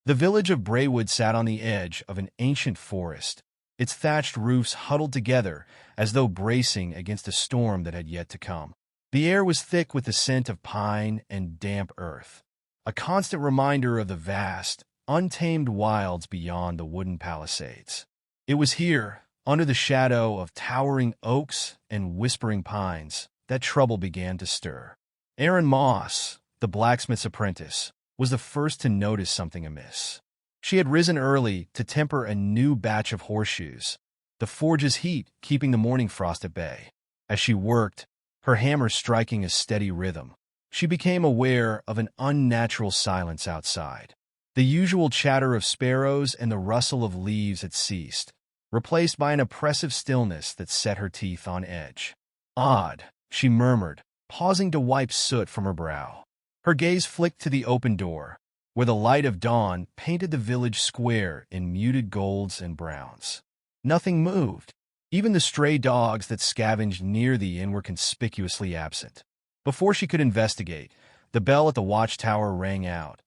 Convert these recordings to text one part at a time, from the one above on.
The village of Braywood sat on the edge of an ancient forest, its thatched roofs huddled together as though bracing against a storm that had yet to come. The air was thick with the scent of pine and damp earth, a constant reminder of the vast, untamed wilds beyond the wooden palisades. It was here, under the shadow of towering oaks and whispering pines, that trouble began to stir. Aaron Moss, the blacksmith's apprentice, was the first to notice something amiss. She had risen early to temper a new batch of horseshoes, the forge's heat keeping the morning frost at bay. As she worked, her hammer striking a steady rhythm, she became aware of an unnatural silence outside. The usual chatter of sparrows and the rustle of leaves had ceased, replaced by an oppressive stillness that set her teeth on edge. "Odd," she murmured, pausing to wipe soot from her brow. Her gaze flicked to the open door, where the light of dawn painted the village square in muted golds and browns. Nothing moved. Even the stray dogs that scavenged near the inn were conspicuously absent. Before she could investigate, the bell at the watchtower rang out,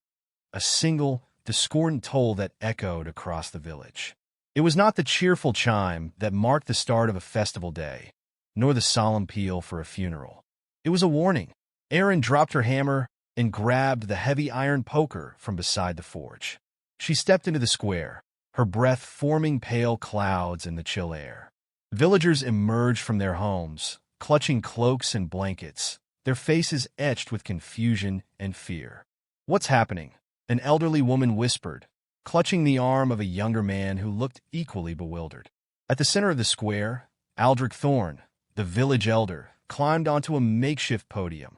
a single, discordant toll that echoed across the village. It was not the cheerful chime that marked the start of a festival day, nor the solemn peal for a funeral. It was a warning. Erin dropped her hammer and grabbed the heavy iron poker from beside the forge. She stepped into the square, her breath forming pale clouds in the chill air. Villagers emerged from their homes, clutching cloaks and blankets, their faces etched with confusion and fear. "What's happening?" an elderly woman whispered, clutching the arm of a younger man who looked equally bewildered. At the center of the square, Aldrich Thorne, the village elder, climbed onto a makeshift podium,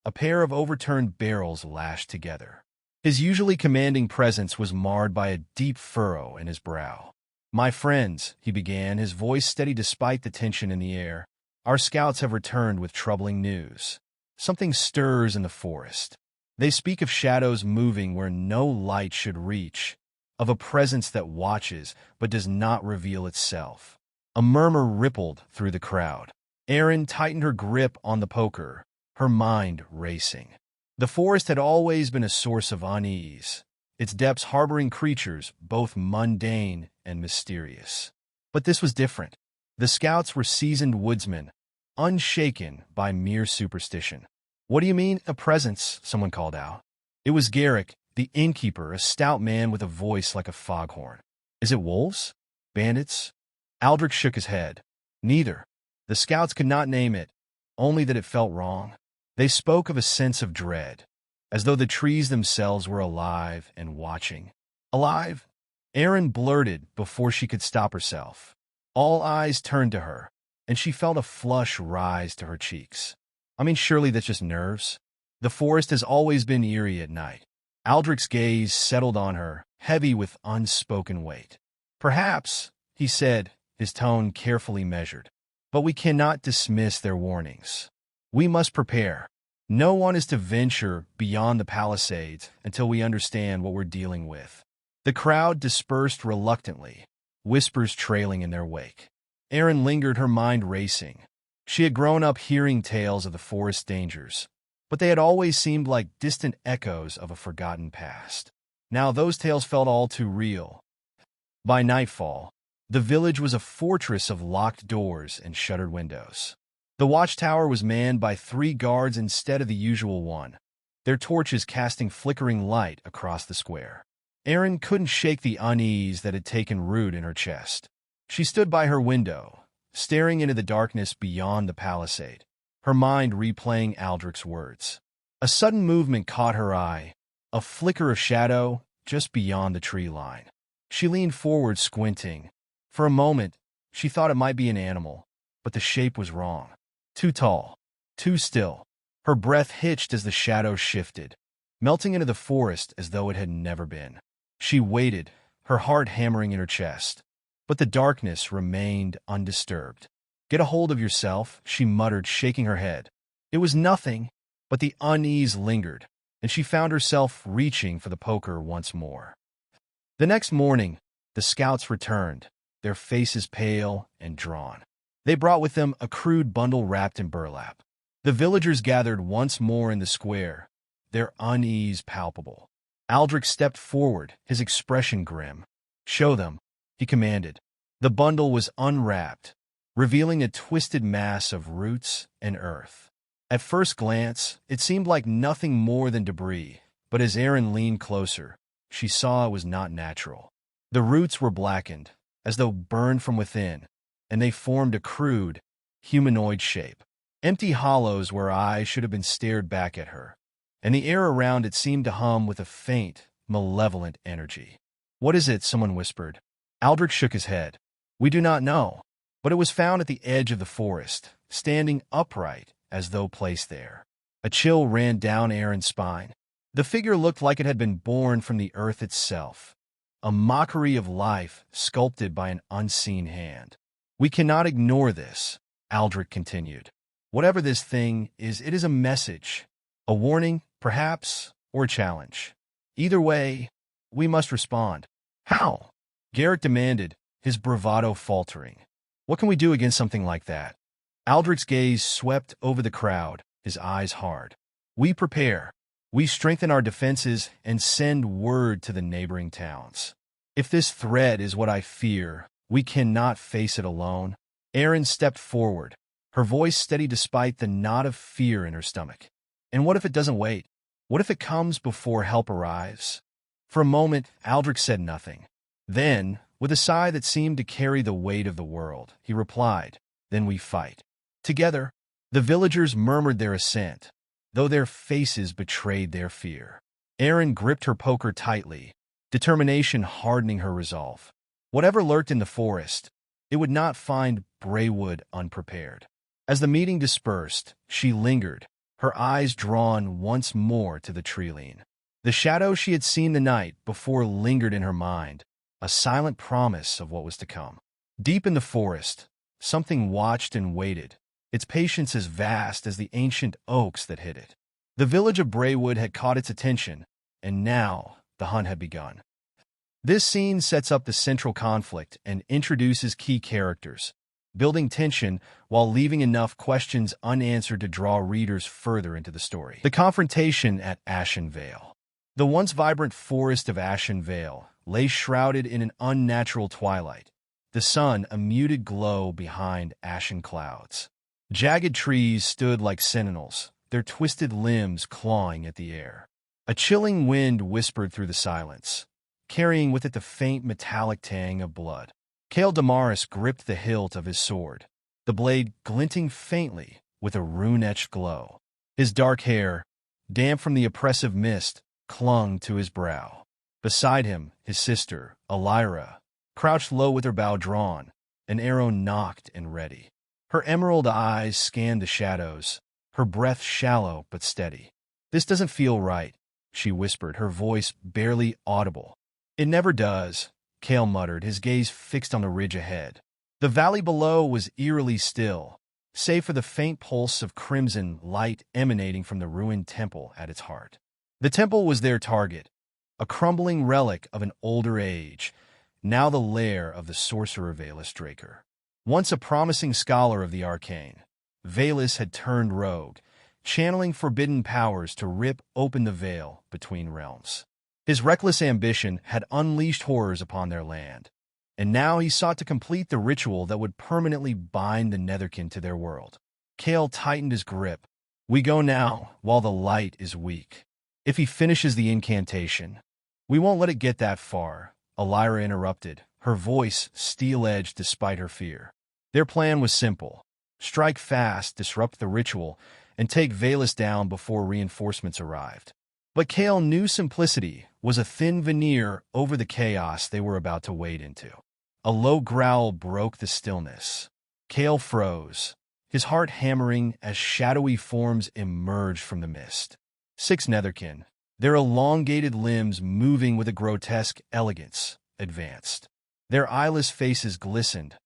a pair of overturned barrels lashed together. His usually commanding presence was marred by a deep furrow in his brow. "My friends," he began, his voice steady despite the tension in the air, "our scouts have returned with troubling news. Something stirs in the forest. They speak of shadows moving where no light should reach, of a presence that watches but does not reveal itself." A murmur rippled through the crowd. Erin tightened her grip on the poker, her mind racing. The forest had always been a source of unease, its depths harboring creatures both mundane and mysterious. But this was different. The scouts were seasoned woodsmen, unshaken by mere superstition. "What do you mean, a presence?" someone called out. It was Garrick, the innkeeper, a stout man with a voice like a foghorn. "Is it wolves? Bandits?" Aldrich shook his head. "Neither." The scouts could not name it, only that it felt wrong. They spoke of a sense of dread, as though the trees themselves were alive and watching. "Alive?" Erin blurted before she could stop herself. All eyes turned to her, and she felt a flush rise to her cheeks. "I mean, surely that's just nerves. The forest has always been eerie at night." Aldrich's gaze settled on her, heavy with unspoken weight. "Perhaps," he said, his tone carefully measured, "but we cannot dismiss their warnings. We must prepare. No one is to venture beyond the palisades until we understand what we're dealing with." The crowd dispersed reluctantly, whispers trailing in their wake. Erin lingered, her mind racing. She had grown up hearing tales of the forest's dangers, but they had always seemed like distant echoes of a forgotten past. Now those tales felt all too real. By nightfall, the village was a fortress of locked doors and shuttered windows. The watchtower was manned by 3 guards instead of the usual one, their torches casting flickering light across the square. Erin couldn't shake the unease that had taken root in her chest. She stood by her window, staring into the darkness beyond the palisade, her mind replaying Aldrich's words. A sudden movement caught her eye, a flicker of shadow just beyond the tree line. She leaned forward, squinting. For a moment, she thought it might be an animal, but the shape was wrong. Too tall, too still. Her breath hitched as the shadow shifted, melting into the forest as though it had never been. She waited, her heart hammering in her chest, but the darkness remained undisturbed. "Get a hold of yourself," she muttered, shaking her head. It was nothing, but the unease lingered, and she found herself reaching for the poker once more. The next morning, the scouts returned, their faces pale and drawn. They brought with them a crude bundle wrapped in burlap. The villagers gathered once more in the square, their unease palpable. Aldrich stepped forward, his expression grim. "Show them," he commanded. The bundle was unwrapped, revealing a twisted mass of roots and earth. At first glance, it seemed like nothing more than debris, but as Erin leaned closer, she saw it was not natural. The roots were blackened, as though burned from within, and they formed a crude, humanoid shape. Empty hollows where eyes should have been stared back at her, and the air around it seemed to hum with a faint, malevolent energy. "What is it?" someone whispered. Aldrich shook his head. "We do not know, but it was found at the edge of the forest, standing upright as though placed there." A chill ran down Erin's spine. The figure looked like it had been born from the earth itself, a mockery of life sculpted by an unseen hand. "We cannot ignore this," Aldrich continued. "Whatever this thing is, it is a message, a warning, perhaps, or a challenge. Either way, we must respond." "How?" Garrett demanded, his bravado faltering. "What can we do against something like that?" Aldrich's gaze swept over the crowd, his eyes hard. "We prepare. We strengthen our defenses and send word to the neighboring towns. If this threat is what I fear, we cannot face it alone." Erin stepped forward, her voice steady despite the knot of fear in her stomach. "And what if it doesn't wait? What if it comes before help arrives?" For a moment, Aldrich said nothing. Then, with a sigh that seemed to carry the weight of the world, he replied, "Then we fight." Together, the villagers murmured their assent, though their faces betrayed their fear. Erin gripped her poker tightly, determination hardening her resolve. Whatever lurked in the forest, it would not find Braywood unprepared. As the meeting dispersed, she lingered, her eyes drawn once more to the tree-lean. The shadow she had seen the night before lingered in her mind, a silent promise of what was to come. Deep in the forest, something watched and waited, its patience as vast as the ancient oaks that hid it. The village of Braywood had caught its attention, and now the hunt had begun. This scene sets up the central conflict and introduces key characters, building tension while leaving enough questions unanswered to draw readers further into the story. The confrontation at Ashen Vale. The once vibrant forest of Ashen Vale lay shrouded in an unnatural twilight, the sun a muted glow behind ashen clouds. Jagged trees stood like sentinels, their twisted limbs clawing at the air. A chilling wind whispered through the silence, carrying with it the faint metallic tang of blood. Cale Damaris gripped the hilt of his sword, the blade glinting faintly with a rune-etched glow. His dark hair, damp from the oppressive mist, clung to his brow. Beside him, his sister, Elira, crouched low with her bow drawn, an arrow nocked and ready. Her emerald eyes scanned the shadows, her breath shallow but steady. "This doesn't feel right," she whispered, her voice barely audible. "It never does," Cale muttered, his gaze fixed on the ridge ahead. The valley below was eerily still, save for the faint pulse of crimson light emanating from the ruined temple at its heart. The temple was their target, a crumbling relic of an older age, now the lair of the sorcerer Valus Draker. Once a promising scholar of the arcane, Valus had turned rogue, channeling forbidden powers to rip open the veil between realms. His reckless ambition had unleashed horrors upon their land, and now he sought to complete the ritual that would permanently bind the Netherkin to their world. Cale tightened his grip. "We go now, while the light is weak. If he finishes the incantation—" "We won't let it get that far," Elira interrupted, her voice steel-edged despite her fear. Their plan was simple: strike fast, disrupt the ritual, and take Valus down before reinforcements arrived. But Cale knew simplicity was a thin veneer over the chaos they were about to wade into. A low growl broke the stillness. Cale froze, his heart hammering as shadowy forms emerged from the mist. 6 Netherkin, their elongated limbs moving with a grotesque elegance, advanced. Their eyeless faces glistened,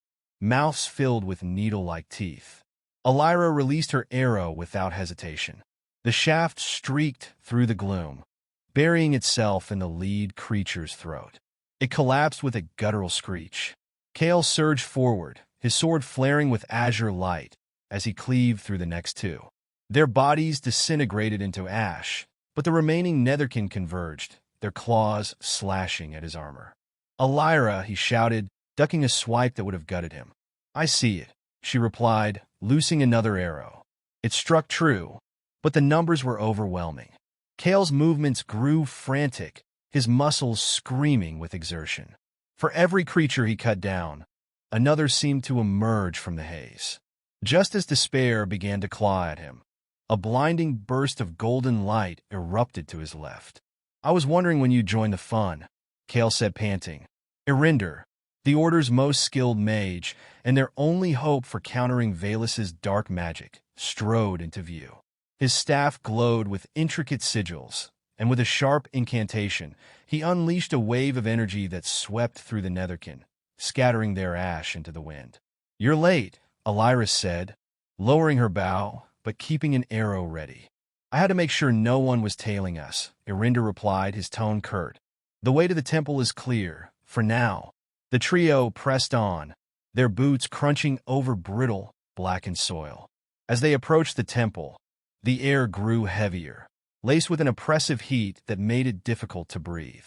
mouths filled with needle-like teeth. Elira released her arrow without hesitation. The shaft streaked through the gloom, burying itself in the lead creature's throat. It collapsed with a guttural screech. Cale surged forward, his sword flaring with azure light as he cleaved through the next 2. Their bodies disintegrated into ash, but the remaining Netherkin converged, their claws slashing at his armor. "Elira," he shouted, ducking a swipe that would have gutted him. "I see it," she replied, loosing another arrow. It struck true, but the numbers were overwhelming. Kale's movements grew frantic, his muscles screaming with exertion. For every creature he cut down, another seemed to emerge from the haze. Just as despair began to claw at him, a blinding burst of golden light erupted to his left. "I was wondering when you'd join the fun," Kale said, panting. Irinder, the Order's most skilled mage, and their only hope for countering Vaelus's dark magic, strode into view. His staff glowed with intricate sigils, and with a sharp incantation, he unleashed a wave of energy that swept through the Netherkin, scattering their ash into the wind. "You're late," Elira said, lowering her bow, but keeping an arrow ready. "I had to make sure no one was tailing us," Irinder replied, his tone curt. "The way to the temple is clear, for now." The trio pressed on, their boots crunching over brittle, blackened soil. As they approached the temple, the air grew heavier, laced with an oppressive heat that made it difficult to breathe.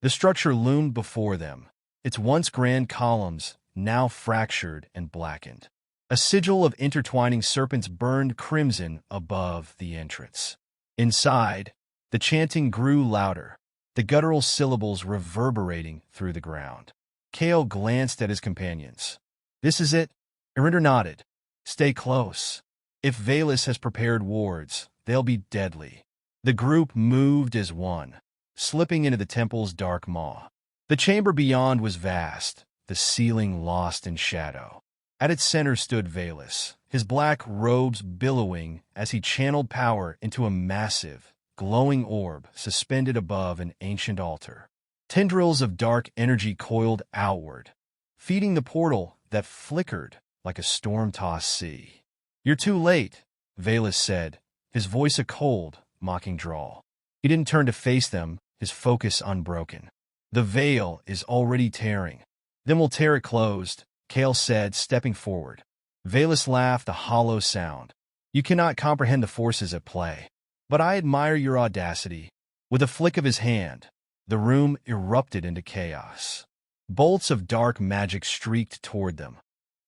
The structure loomed before them, its once grand columns now fractured and blackened. A sigil of intertwining serpents burned crimson above the entrance. Inside, the chanting grew louder, the guttural syllables reverberating through the ground. Kale glanced at his companions. "This is it?" Irinder nodded. "Stay close. If Vaelus has prepared wards, they'll be deadly." The group moved as one, slipping into the temple's dark maw. The chamber beyond was vast, the ceiling lost in shadow. At its center stood Vaelus, his black robes billowing as he channeled power into a massive, glowing orb suspended above an ancient altar. Tendrils of dark energy coiled outward, feeding the portal that flickered like a storm-tossed sea. "You're too late," Vaelus said, his voice a cold, mocking drawl. He didn't turn to face them, his focus unbroken. "The veil is already tearing. Then we'll tear it closed," Kale said, stepping forward. Vaelus laughed, a hollow sound. "You cannot comprehend the forces at play. But I admire your audacity." With a flick of his hand, the room erupted into chaos. Bolts of dark magic streaked toward them,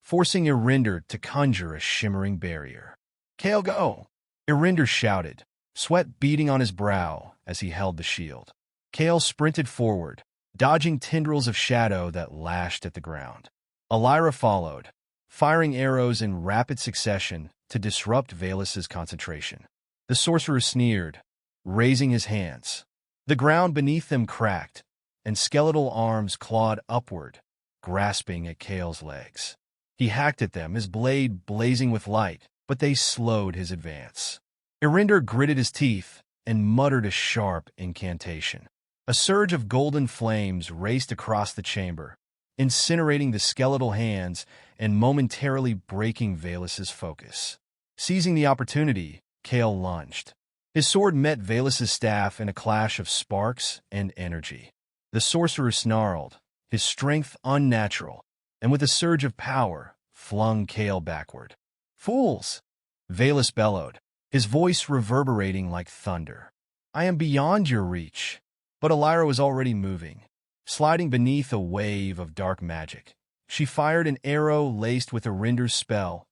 forcing Irinder to conjure a shimmering barrier. "Kale, go!" Irinder shouted, sweat beading on his brow as he held the shield. Kale sprinted forward, dodging tendrils of shadow that lashed at the ground. Elira followed, firing arrows in rapid succession to disrupt Vaelus's concentration. The sorcerer sneered, raising his hands. The ground beneath them cracked, and skeletal arms clawed upward, grasping at Kale's legs. He hacked at them, his blade blazing with light, but they slowed his advance. Irinder gritted his teeth and muttered a sharp incantation. A surge of golden flames raced across the chamber, incinerating the skeletal hands and momentarily breaking Vaelus's focus. Seizing the opportunity, Kale lunged. His sword met Vaelus's staff in a clash of sparks and energy. The sorcerer snarled, his strength unnatural, and with a surge of power, flung Kale backward. "Fools!" Vaelus bellowed, his voice reverberating like thunder. "I am beyond your reach." But Elira was already moving, sliding beneath a wave of dark magic. She fired an arrow laced with Irinder's spell,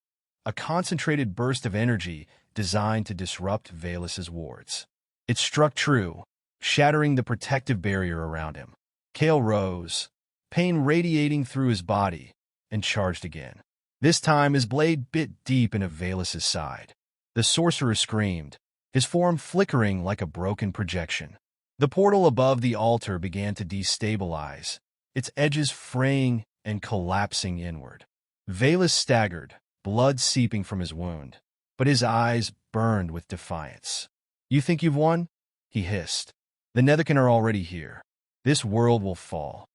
a concentrated burst of energy designed to disrupt Vaelus's wards. It struck true, shattering the protective barrier around him. Kale rose, pain radiating through his body, and charged again. This time his blade bit deep into Vaelus's side. The sorcerer screamed, his form flickering like a broken projection. The portal above the altar began to destabilize, its edges fraying and collapsing inward. Vaelus staggered, blood seeping from his wound, but his eyes burned with defiance. "You think you've won?" he hissed. "The Netherkin are already here. This world will fall.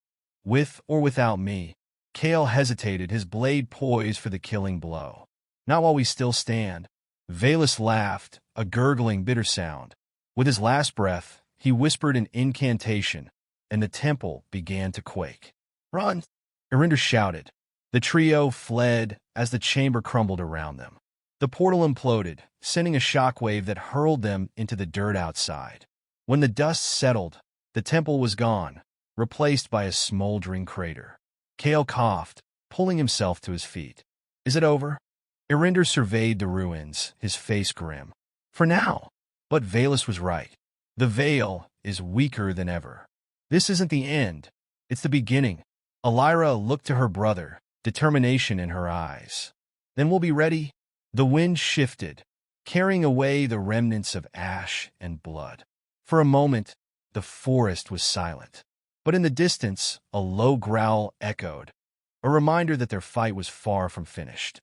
With or without me." Kale hesitated, his blade poised for the killing blow. "Not while we still stand." Vaelus laughed, a gurgling, bitter sound. With his last breath, he whispered an incantation, and the temple began to quake. "Run!" Irinder shouted. The trio fled as the chamber crumbled around them. The portal imploded, sending a shockwave that hurled them into the dirt outside. When the dust settled, The temple was gone, replaced by a smoldering crater. Kale coughed, pulling himself to his feet. Is it over? Irinder surveyed the ruins, his face grim. For now. But Valus was right. The veil is weaker than ever. This isn't the end. It's the beginning. Elira looked to her brother, determination in her eyes. Then we'll be ready. The wind shifted, carrying away the remnants of ash and blood. For a moment, the forest was silent. But in the distance, a low growl echoed, a reminder that their fight was far from finished.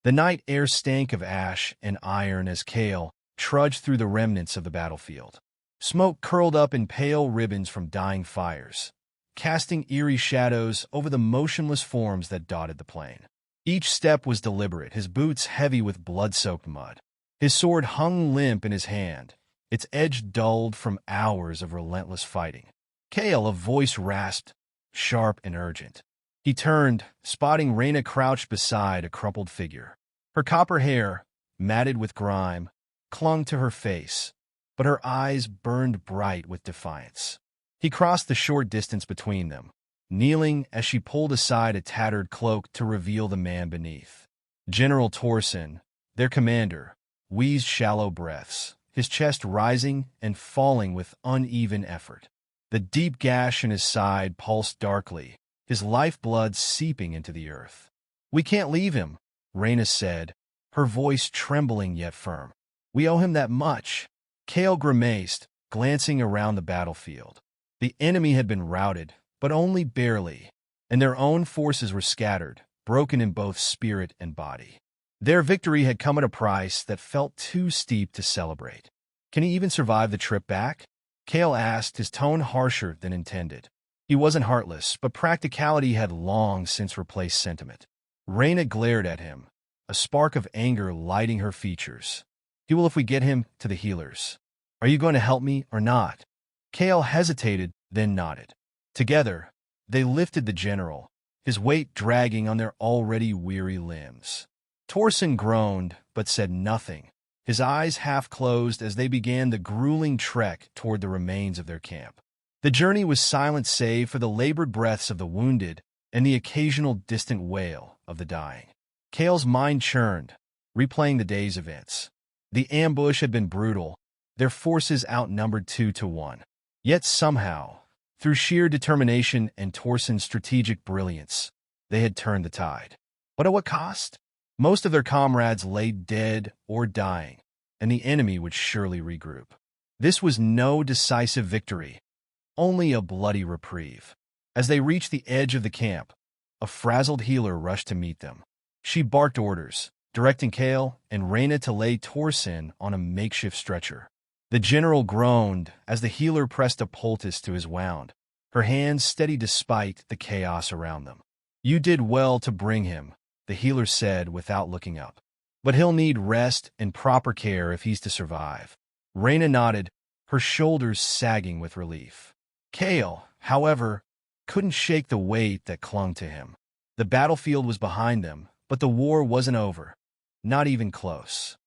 The night air stank of ash and iron as Kale trudged through the remnants of the battlefield. Smoke curled up in pale ribbons from dying fires, casting eerie shadows over the motionless forms that dotted the plain. Each step was deliberate, his boots heavy with blood-soaked mud. His sword hung limp in his hand, its edge dulled from hours of relentless fighting. Kale, a voice rasped, sharp and urgent. He turned, spotting Reyna crouched beside a crumpled figure. Her copper hair, matted with grime, clung to her face, but her eyes burned bright with defiance. He crossed the short distance between them, kneeling as she pulled aside a tattered cloak to reveal the man beneath. General Torsen, their commander, wheezed shallow breaths, his chest rising and falling with uneven effort. The deep gash in his side pulsed darkly, his lifeblood seeping into the earth. "We can't leave him," Reyna said, her voice trembling yet firm. "We owe him that much." Kale grimaced, glancing around the battlefield. The enemy had been routed, but only barely, and their own forces were scattered, broken in both spirit and body. Their victory had come at a price that felt too steep to celebrate. "Can he even survive the trip back?" Kale asked, his tone harsher than intended. He wasn't heartless, but practicality had long since replaced sentiment. Reyna glared at him, a spark of anger lighting her features. "He will if we get him to the healers. Are you going to help me or not?" Kale hesitated, then nodded. Together, they lifted the general, his weight dragging on their already weary limbs. Torsen groaned, but said nothing, his eyes half closed as they began the grueling trek toward the remains of their camp. The journey was silent save for the labored breaths of the wounded and the occasional distant wail of the dying. Kale's mind churned, replaying the day's events. The ambush had been brutal, their forces outnumbered 2-1. Yet somehow, through sheer determination and Torsen's strategic brilliance, they had turned the tide. But at what cost? Most of their comrades lay dead or dying, and the enemy would surely regroup. This was no decisive victory, only a bloody reprieve. As they reached the edge of the camp, a frazzled healer rushed to meet them. She barked orders, directing Kale and Reyna to lay Torsen on a makeshift stretcher. The general groaned as the healer pressed a poultice to his wound, her hands steady despite the chaos around them. "You did well to bring him," the healer said without looking up. "But he'll need rest and proper care if he's to survive." Reyna nodded, her shoulders sagging with relief. Kale, however, couldn't shake the weight that clung to him. The battlefield was behind them, but the war wasn't over, not even close.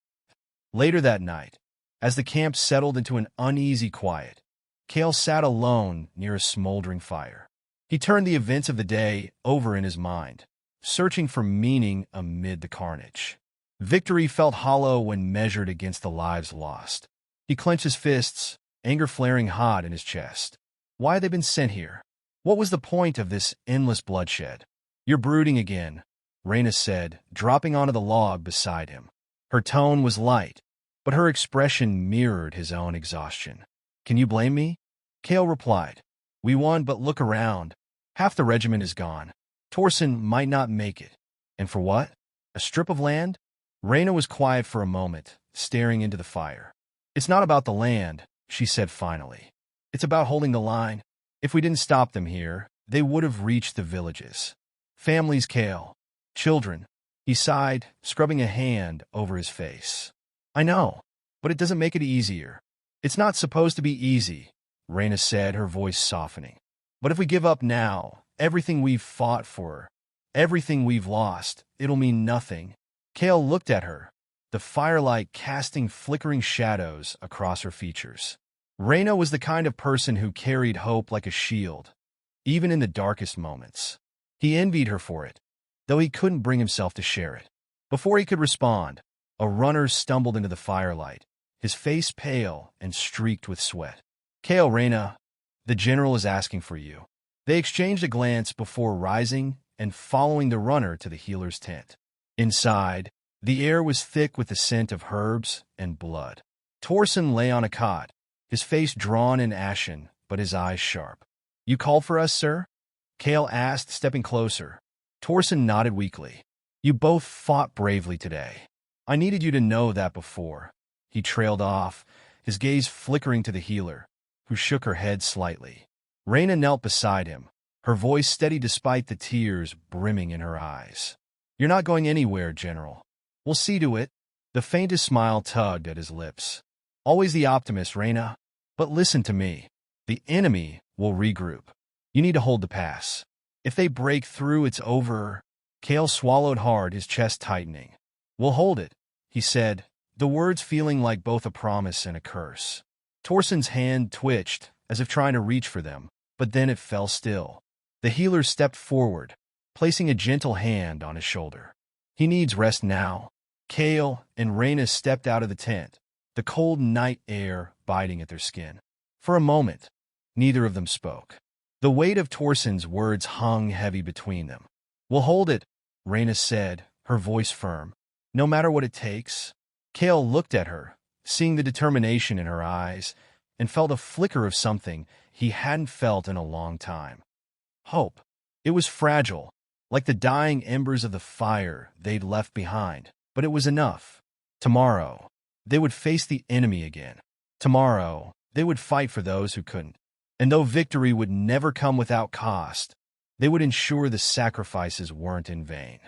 Later that night, as the camp settled into an uneasy quiet, Kale sat alone near a smoldering fire. He turned the events of the day over in his mind, searching for meaning amid the carnage. Victory felt hollow when measured against the lives lost. He clenched his fists, anger flaring hot in his chest. Why had they been sent here? What was the point of this endless bloodshed? "You're brooding again," Reyna said, dropping onto the log beside him. Her tone was light, but her expression mirrored his own exhaustion. "Can you blame me?" Kale replied. "We won, but look around. Half the regiment is gone. Torsen might not make it. And for what? A strip of land?" Reyna was quiet for a moment, staring into the fire. "It's not about the land," she said finally. "It's about holding the line. If we didn't stop them here, they would have reached the villages. Families, Kale. Children." He sighed, scrubbing a hand over his face. "I know, but it doesn't make it easier." "It's not supposed to be easy," Reyna said, her voice softening. "But if we give up now, everything we've fought for, everything we've lost, it'll mean nothing." Kale looked at her, the firelight casting flickering shadows across her features. Reyna was the kind of person who carried hope like a shield, even in the darkest moments. He envied her for it, though he couldn't bring himself to share it. Before he could respond, a runner stumbled into the firelight, his face pale and streaked with sweat. "Kale, Reyna, the general is asking for you." They exchanged a glance before rising and following the runner to the healer's tent. Inside, the air was thick with the scent of herbs and blood. Torsen lay on a cot, his face drawn and ashen, but his eyes sharp. "You called for us, sir?" Kale asked, stepping closer. Torsen nodded weakly. "You both fought bravely today. I needed you to know that before." He trailed off, his gaze flickering to the healer, who shook her head slightly. Reyna knelt beside him, her voice steady despite the tears brimming in her eyes. "You're not going anywhere, General. We'll see to it." The faintest smile tugged at his lips. "Always the optimist, Reyna. But listen to me. The enemy will regroup. You need to hold the pass. If they break through, it's over." Kale swallowed hard, his chest tightening. "We'll hold it," he said, the words feeling like both a promise and a curse. Torsen's hand twitched, as if trying to reach for them, but then it fell still. The healer stepped forward, placing a gentle hand on his shoulder. "He needs rest now." Kale and Reyna stepped out of the tent, the cold night air biting at their skin. For a moment, neither of them spoke. The weight of Torsen's words hung heavy between them. "We'll hold it," Reyna said, her voice firm. "No matter what it takes." Kale looked at her, seeing the determination in her eyes, and felt a flicker of something he hadn't felt in a long time. Hope. It was fragile, like the dying embers of the fire they'd left behind, but it was enough. Tomorrow, they would face the enemy again. Tomorrow, they would fight for those who couldn't. And though victory would never come without cost, they would ensure the sacrifices weren't in vain.